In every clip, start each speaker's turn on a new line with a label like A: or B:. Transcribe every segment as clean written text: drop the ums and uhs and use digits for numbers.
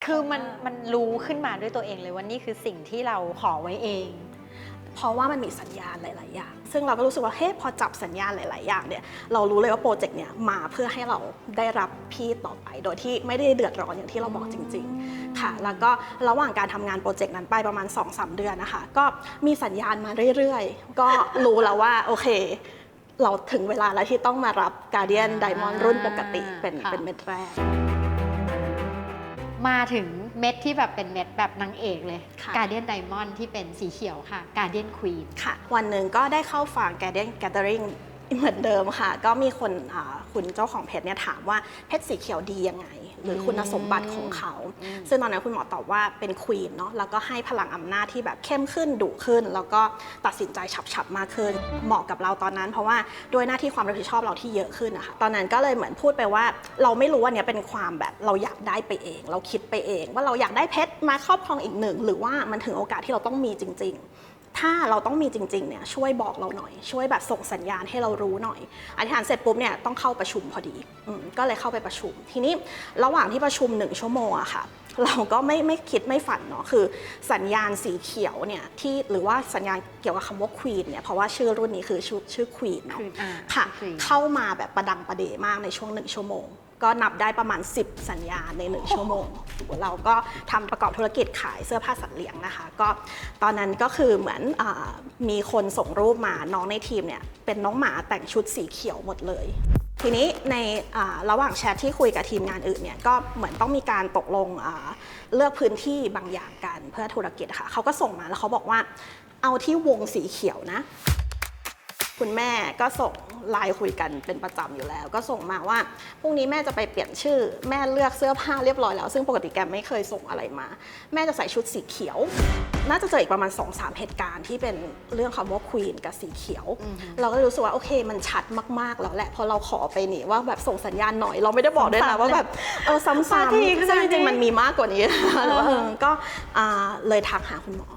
A: คือมันรู้ขึ้นมาด้วยตัวเองเลยว่านี่คือสิ่งที่เราขอไว้เอง
B: เพราะว่ามันมีสัญญาณหลายๆอย่างซึ่งเราก็รู้สึกว่าเฮ้ยพอจับสัญญาณหลายๆอย่างเนี่ยเรารู้เลยว่าโปรเจกต์เนี่ยมาเพื่อให้เราได้รับพี่ต่อไปโดยที่ไม่ได้เดือดร้อนอย่างที่เราบอกจริงๆค่ะแล้วก็ระหว่างการทำงานโปรเจกต์นั้นไปประมาณ 2-3 เดือนนะคะก็มีสัญญาณมาเรื่อยๆก็รู้แล้วว่าโอเคเราถึงเวลาแล้วที่ต้องมารับ Guardian Diamond รุ่นปกติเป็นเม็ดแรก
A: มาถึงเม็ดที่แบบเป็นเม็ดแบบนางเอกเลย
B: ค่ะ
A: Guardian Diamond ที่เป็นสีเขียวค่ะ Guardian Queen
B: ค่ะวันหนึ่งก็ได้เข้าฟัง Guardian Gathering เหมือนเดิมค่ะก็มีคนคุณเจ้าของเพจเนี่ยถามว่าเพชรสีเขียวดียังไงหรือคุณสมบัติของเขาซึ่งตอนนั้นคุณหมอตอบว่าเป็นควีนเนาะแล้วก็ให้พลังอำนาจที่แบบเข้มขึ้นดุขึ้นแล้วก็ตัดสินใจฉับมากขึ้นเหมาะกับเราตอนนั้นเพราะว่าด้วยหน้าที่ความรับผิดชอบเราที่เยอะขึ้นนะคะตอนนั้นก็เลยเหมือนพูดไปว่าเราไม่รู้ว่าเนี่ยเป็นความแบบเราอยากได้ไปเองเราคิดไปเองว่าเราอยากได้เพชรมาครอบครองอีกหนึ่งหรือว่ามันถึงโอกาสที่เราต้องมีจริงๆถ้าเราต้องมีจริงๆเนี่ยช่วยบอกเราหน่อยช่วยแบบส่งสัญญาณให้เรารู้หน่อยอธิษฐานเสร็จปุ๊บเนี่ยต้องเข้าประชุมพอดีก็เลยเข้าไปประชุมทีนี้ระหว่างที่ประชุม1 ชั่วโมงอะค่ะเราก็ไม่คิดไม่ฝันเนาะคือสัญญาณสีเขียวเนี่ยที่หรือว่าสัญญาณเกี่ยวกับคำว่าควีนเนี่ยเพราะว่าชื่อรุ่นนี้คือชื่อควีนเนาะค่ะเข้ามาแบบประดังประเดมากในช่วง1 ชั่วโมงก็นับได้ประมาณ10สัญญาณใน1 ชั่วโมงเราก็ทำประกอบธุรกิจขายเสื้อผ้าสัตว์เลี้ยงนะคะก็ตอนนั้นก็คือเหมือนมีคนส่งรูปมาน้องในทีมเนี่ยเป็นน้องหมาแต่งชุดสีเขียวหมดเลยทีนี้ในระหว่างแชทที่คุยกับทีมงานอื่นเนี่ยก็เหมือนต้องมีการตกลงเลือกพื้นที่บางอย่างกันเพื่อธุรกิจค่ะเขาก็ส่งมาแล้วเขาบอกว่าเอาที่วงสีเขียวนะคุณแม่ก็ส่งไลน์คุยกันเป็นประจำอยู่แล้วก็ส่งมาว่าพรุ่งนี้แม่จะไปเปลี่ยนชื่อแม่เลือกเสื้อผ้าเรียบร้อยแล้วซึ่งปกติแกไม่เคยส่งอะไรมาแม่จะใส่ชุดสีเขียวน่าจะเจออีกประมาณ 2-3 เหตุการณ์ที่เป็นเรื่องคำว่าควีนกับสีเขียวเราก็รู้สึกว่าโอเคมันชัดมากๆแล้วแหละพอเราขอไปนี่ว่าแบบส่งสัญญาณหน่อยเราไม่ได้บอกด้วยนะว่าแบบซ้ำๆซึ่งจริงๆมันมีมากกว่านี้ก็เลยทักหาคุณหมอ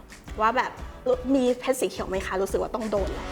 B: ว่าแบบมีเพชรสีเขียวไหมคะรู้สึกว่าต้องโดนแล้ว